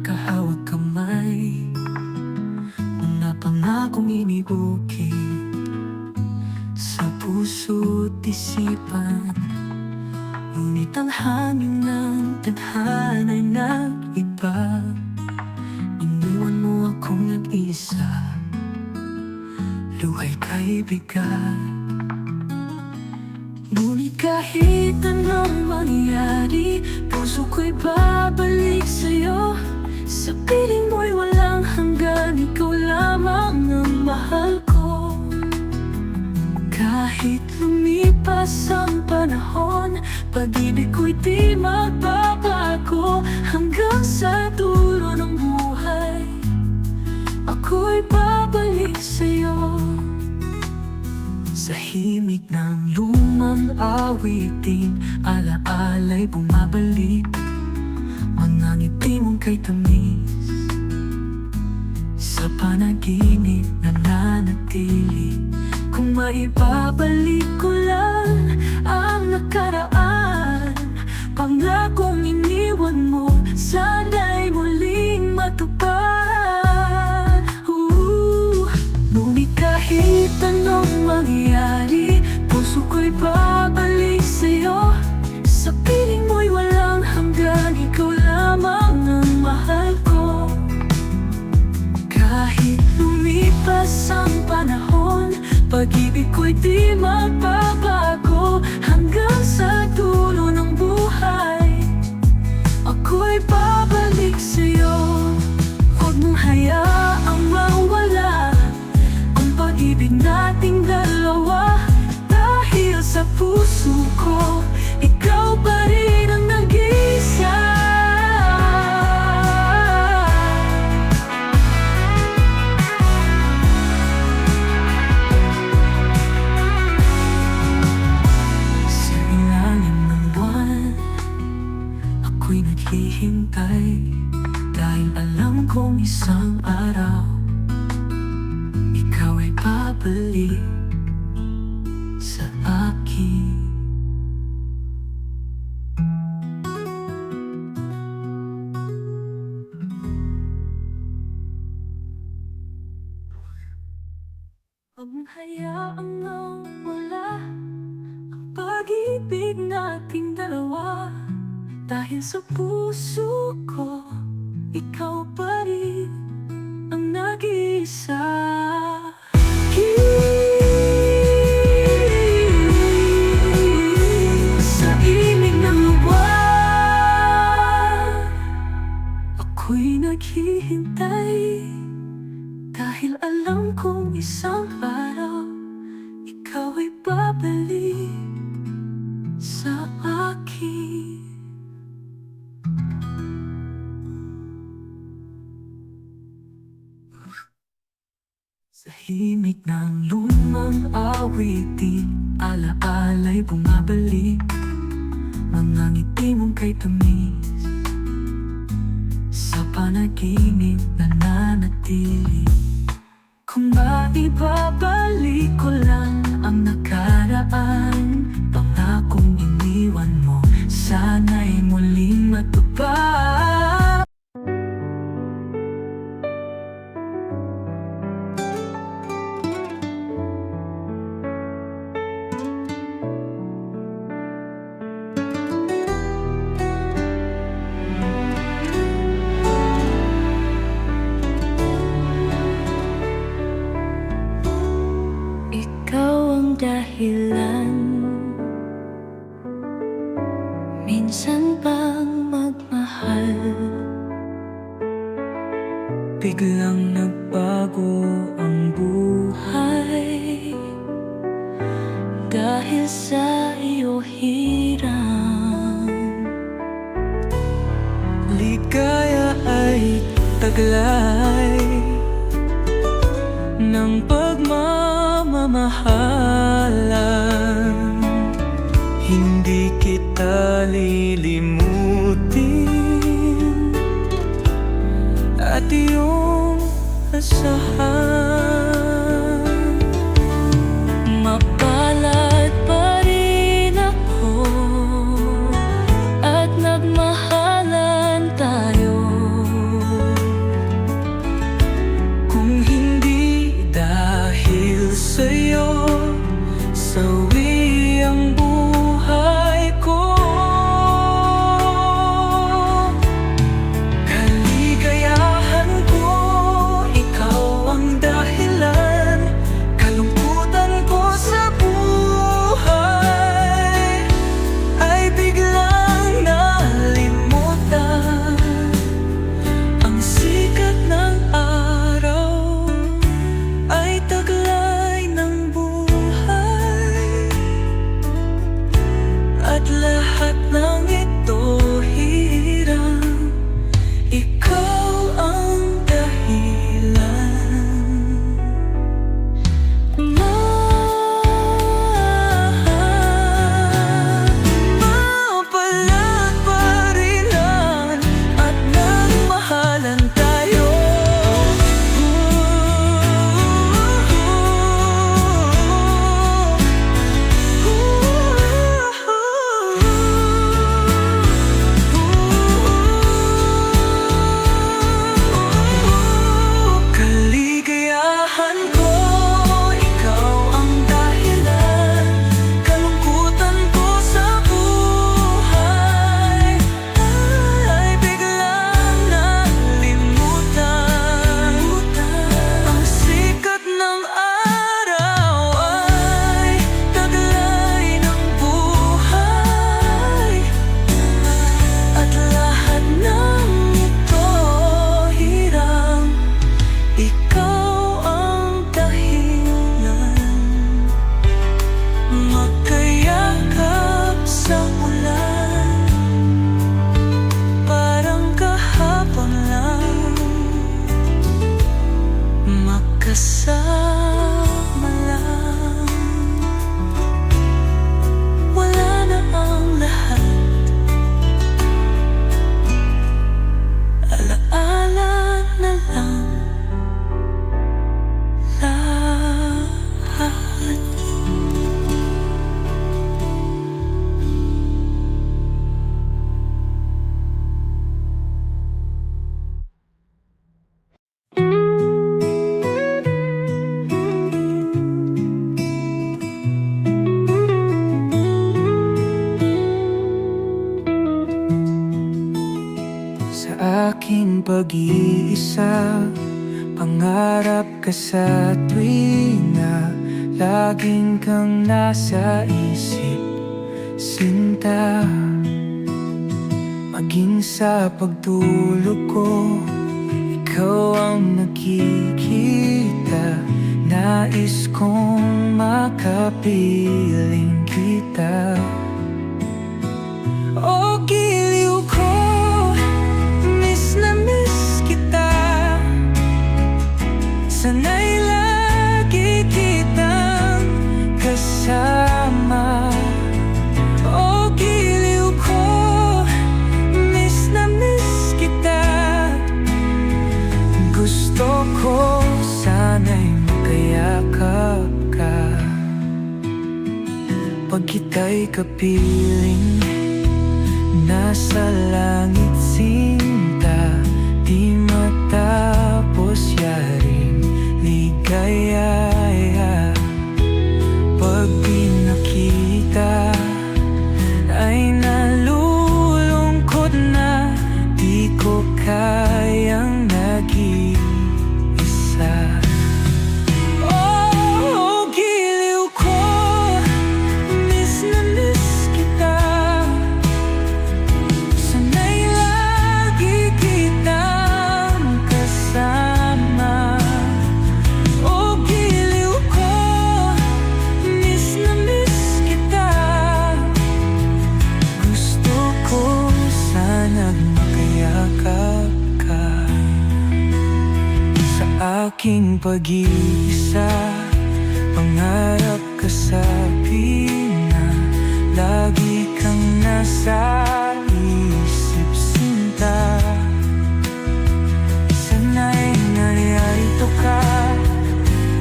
magkahawag kamay, mga pangakong inibukid sa puso't isipan. Ngunit ang hangin ng tadhana'y nag-iba. Iniwan mo akong nag-isa, luhay kaibigan. Ngunit kahit anong mangyari, puso ko'y babalik sa'yo. Sa piling mo'y walang hanggan, ikaw lamang ang mahal ko. Kahit lumipas ang panahon, pag-ibig ko'y di magbabago. Hanggang sa dulo ng buhay, ako'y babalik sa'yo. Sa himig ng lumang awitin, alaala'y bumabalik. Mga ngiti mong kay tamis, sa panaginip nananatili. Kung maibabalik ko lang ang nakaraan, pangakong iniwan mo, sana'y muling matupad. Ngunit kahit anong mangyari, puso ko'y babalik sa'yo. Sa piling mo'y walang hanggan, ikaw lamang ang mahal ko. Kahit lumipas ang panahon, pag-ibig ko'y di magbabago. Hanggang sa dulo ng buhay, ako'y babalik sa'yo. Huwag mong hayaang mawala ang pag-ibig nating dalawa. Dahil sa puso ko, ikaw pa rin ang nag-iisa. Sa ilalim ng buwan, ako'y naghihintay. Dahil alam kong isang araw, ikaw ay babalik sa akin. Huwag mong hayaang mawala ang pag-ibig nating dalawa. Dahil sa puso ko, ikaw pa rin ang nag-iisa. Sa imig ng buwan, ako'y naghihintay. Dahil alam kong isang araw, ikaw ay babalik sa akin. Sa himig ng lumang awitin, alaala'y bumabalik. Mga ngiti mong kay tamis, sa panaginip nananatili. Kung maibabalik ko lang ang nakaraan, pangakong iniwan mo, sana'y muling matupad. Ikaw ang dahilan, minsan bang magmahal, biglang nagbago ang buhay. Dahil sa iyo hirang, ligaya ay taglay ng pagmamahalan. Hindi kita lilimutin at iyong asahan. Mapalad pa rin ako at nagmahalan tayo. aking pag-iisa. Pangarap ka sa tuwina, laging kang nasa isip, sinta. Maging sa pagtulog ko, ikaw ang nakikita. Nais kong makapiling kita. O giliw ko, miss na miss kita. Sana'y lagi kitang kasama. O giliw ko, miss na miss kita. Gusto ko sana'y makayakap ka. Pag kita'y kapiling, nasa langit sinta, di matapos yaring ligaya. Pag di nakita, ay nalulungkot na, di ko kayang nag-iisa. Oh, giliw ko, miss na miss kita. Sana'y lagi kitang kasama. Oh, giliw ko, miss na miss kita. Gusto ko sana'ng makayakap ka. Sa aking pag-iisa, pangarap ka sa pina, lagi kang nasa isip, sinta. Sana'y narito ka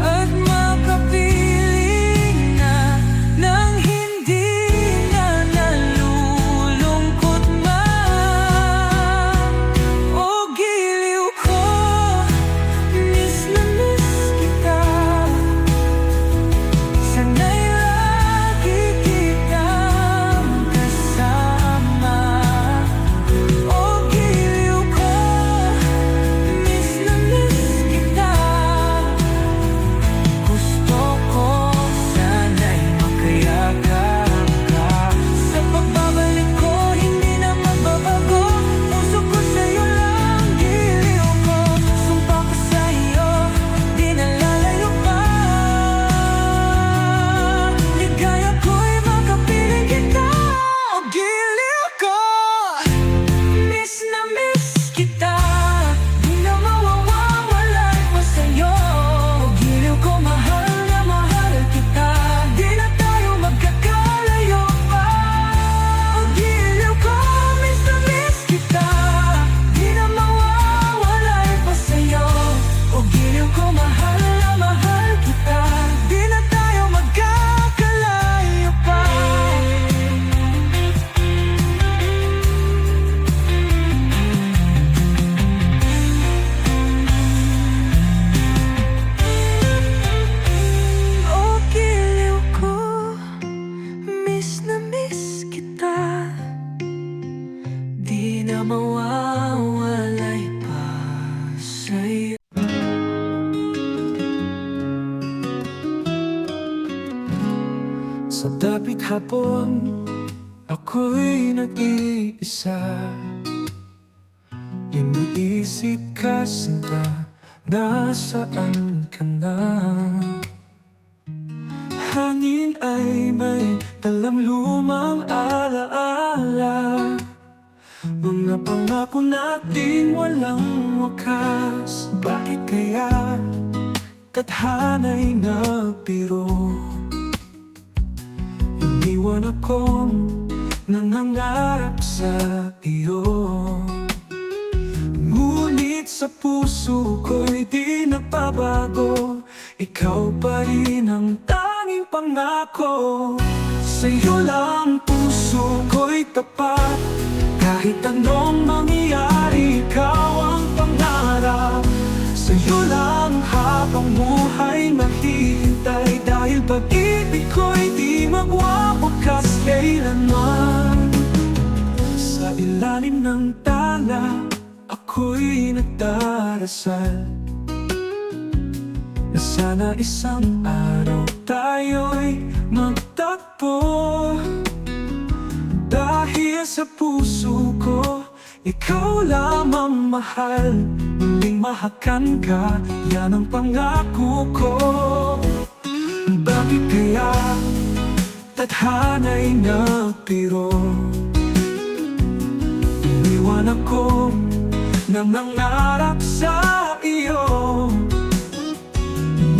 at makapiling na, nang hindi na nalulungkot man. O giliw ko, miss na miss kita. Sana'y lagi kitang kasama. O giliw ko, miss na miss kita. Gusto ko sana'y makayakap ka. Sa pagbabalik ko, hindi na magbabago. Puso ko sa'yo lang, giliw ko. Sumpa ko sa'yo, di na lalayo pa. Ligaya ko'y makapiling kita. O giliw ko, miss na miss kita. Di na mawawalay pa sa'yo. O giliw ko, mahal na mahal kita. Di na tayo magkakalayo pa. O giliw ko, miss na miss kita. Di na mawawalay pa sa'yo. O giliw ko, mahal na mahal kita. Di na tayo magkakalayo pa. O giliw ko, miss na miss kita. Di na mawawalay pa sa'yo. Sa dapit hapon, ako'y nag-iisa. Iniisip ka, sinta, nasaan ka na? Hangin ay may dalang lumang alaala. Mga pangako natin walang wakas. Bakit kaya tadhana'y nagbiro? Iniwan akong nangangarap sa iyo. Ngunit sa puso ko'y di nagbabago. Ikaw pa rin ang tanging pangako. Sa'yo lang puso ko'y tapat. Kahit anong mangyari, ikaw ang pangarap. Sa'yo lang habang buhay maghihintay. Dahil pag-ibig ko'y di magwawakas kailanman. Sa ilalim ng tala, ako ako'y nagdarasal na sana isang araw tayo'y magtagpo. Dahil sa puso ko, ikaw lamang mahal. Muling mahakan ka, yan ang pangako ko. Bakit kaya tadhana'y nagpiro? Iniwan ako na nangarap sa iyo,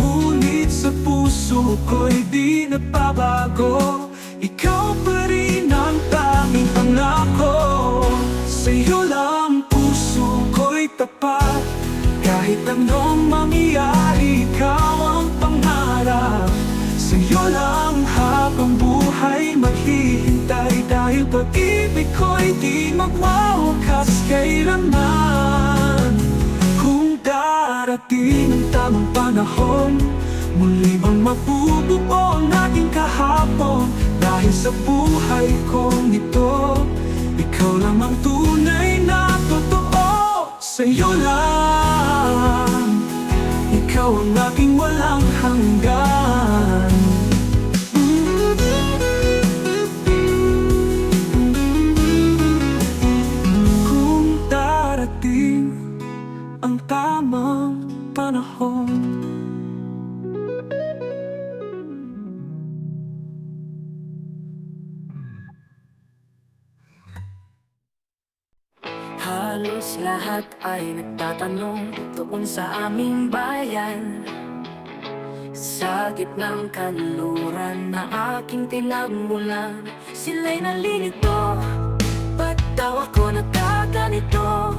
ngunit sa puso ko'y di nagbabago. Ikaw pa rin ang tanging pangako. Sa'yo lang puso ko'y tapat. Kahit anong mangyari, ikaw ang pangarap. Sa'yo lang habang buhay maghihintay. Dahil pag-ibig ko'y di magwawakas kailanman. Kung darating ang tamang panahon, muli bang mabubuo ang ating kahapon? Dahil sa buhay kong ito, ikaw lang ang tunay na totoo. Sa'yo lang, ikaw ang aking walang hanggan. Kung darating ang tamang panahon, halos lahat ay nagtatanong tungkol sa aming bayan. Sa gitnang kanluran na aking tinagmulan, sila'y nalilito. Ba't daw ako nagkaganito?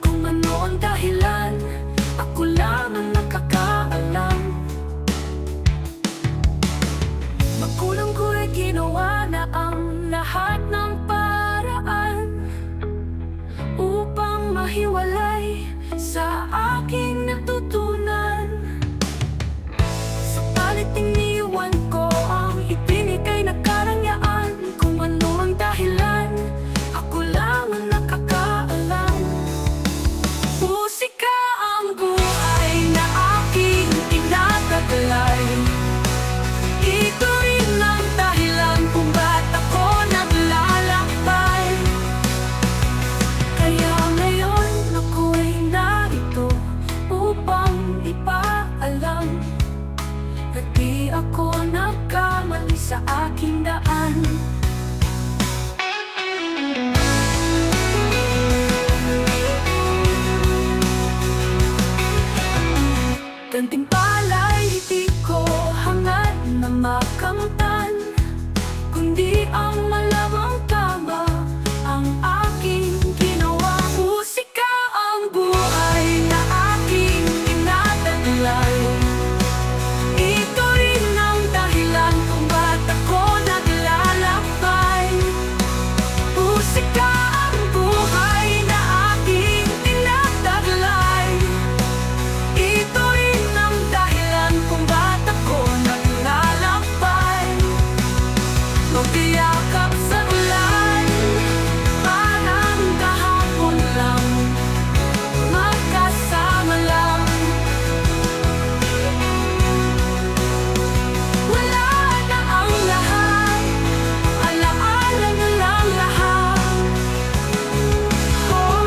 Kung ano ang dahilan, ako lang ang nakakaalam. Magulang ko ay ginawa na ang lahat ng paraan upang mahiwalay sa aking natutunan. Subalit iniwan ko ang ibinigay na karangyaan. Kung ano ang dahilan, ako lang ang nakakaalam. Musika ang buhay na aking tinataglay. Ito rin ang dahilan kung ba't ako naglalakbay. Kaya ngayon ako'y narito upang ipaalam na di ako nagkamali sa aking daan. Gantimpala'y di ko hangad na makamtan, kundi ang malamang tama ang aking ginawa. Musika ang buhay na aking tinataglay. Ito rin ang dahilan kung ba't ako naglalakbay. Musika ang buhay na aking tinataglay. Ito rin ang dahilan kung ba't ako naglalakbay. Magkayakap sa ulan, parang kahapon lang, magkasama lang. Wala na ang lahat, alaala na lang lahat. Oh.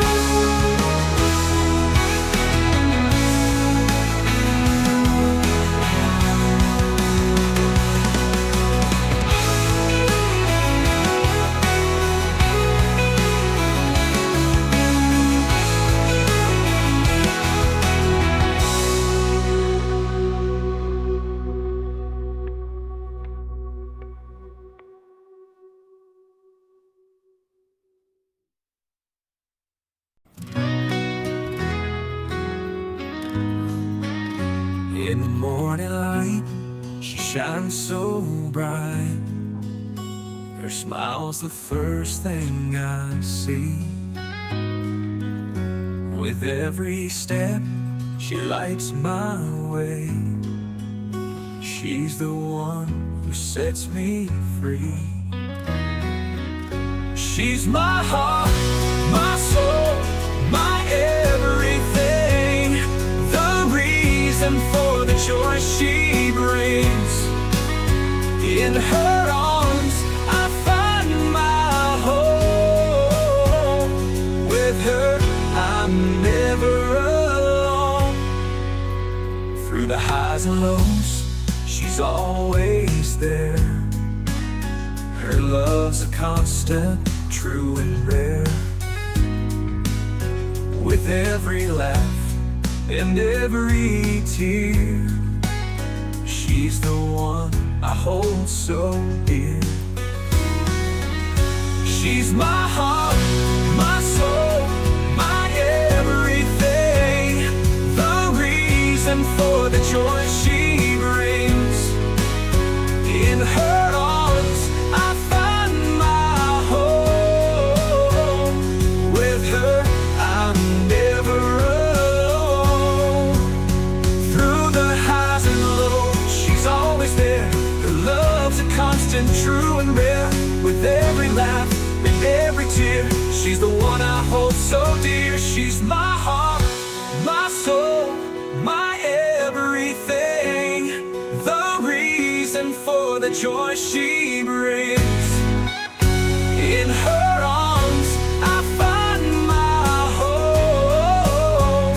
In the morning light, she shines so bright. Her smile's the first thing I see. With every step, she lights my way. She's the one who sets me free. She's my heart, my soul, the joy she brings. In her arms I find my home. With her I'm never alone. Through the highs and lows, she's always there. Her love's a constant, true and rare. With every laugh and every tear, she's the one I hold so dear. She's my heart, my soul, my everything, the reason for the joy she brings. In her arms I find my home. With her I'm never alone. Through the highs and lows, she's always there. Her love's a constant, true and rare. With every laugh and every tear, she's the one I hold so dear. She's my heart, my soul, my everything, the reason for the joy she brings. In her arms I find my home.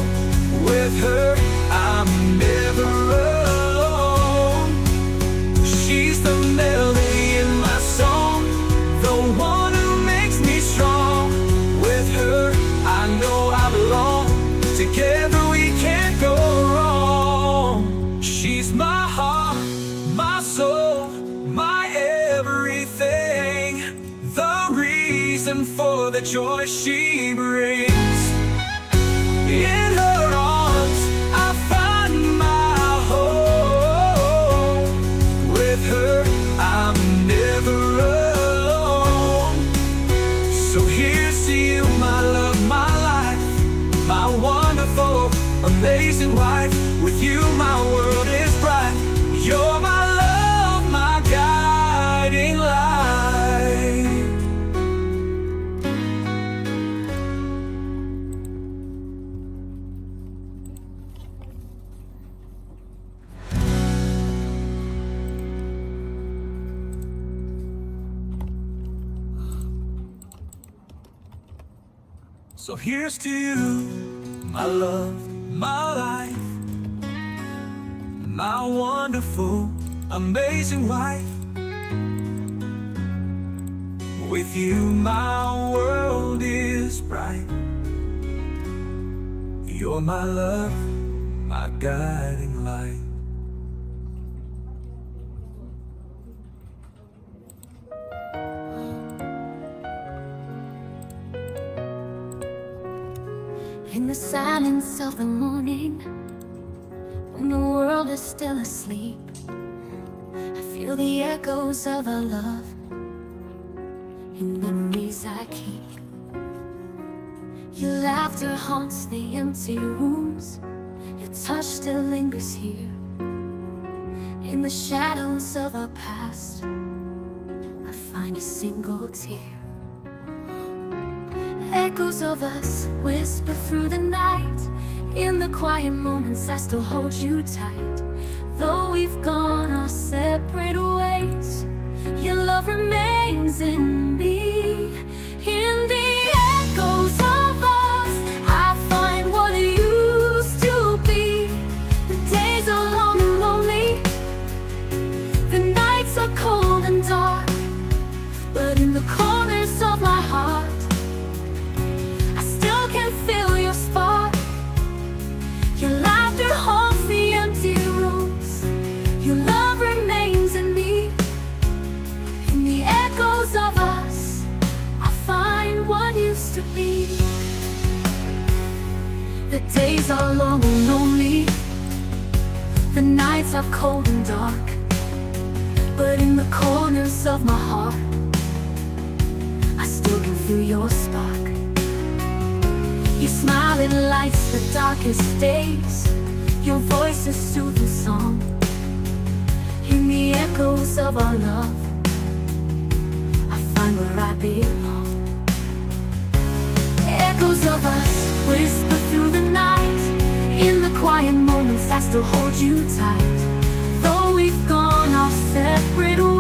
With her I'm never alone. She's the melody in my song, the one who makes me strong. With her I know I belong. Together we can't go wrong. She's my heart, my soul, my everything, the reason for the joy she brings. In her arms I find my home. With her I'm never alone. So here's to you, my love, my life, my wonderful, amazing wife. With you my world is bright. You're my love, my guiding light. So here's to you, my love, my life, my wonderful, amazing wife. With you my world is bright. You're my love, my guiding light. In the silence of the morning, when the world is still asleep, I feel the echoes of our love in memories I keep. Your laughter haunts the empty rooms. Your touch still lingers here. In the shadows of our past, I find a single tear. Echoes of us whisper through the night. In the quiet moments I still hold you tight. Though we've gone our separate ways, your love remains in me. In the echoes of us I find what it used to be. The days are long and lonely, the nights are cold and dark, but in the corners of my heart can feel your spark. Your laughter haunts the empty rooms. Your love remains in me. In the echoes of us I find what used to be. The days are long and lonely, the nights are cold and dark, but in the corners of my heart I still can feel your spark. Your smile it lights the darkest days. Your voice a soothing song. In the echoes of our love I find where I belong. Echoes of us whisper through the night. In the quiet quiet moments that still hold you tight. Though we've gone our separate ways,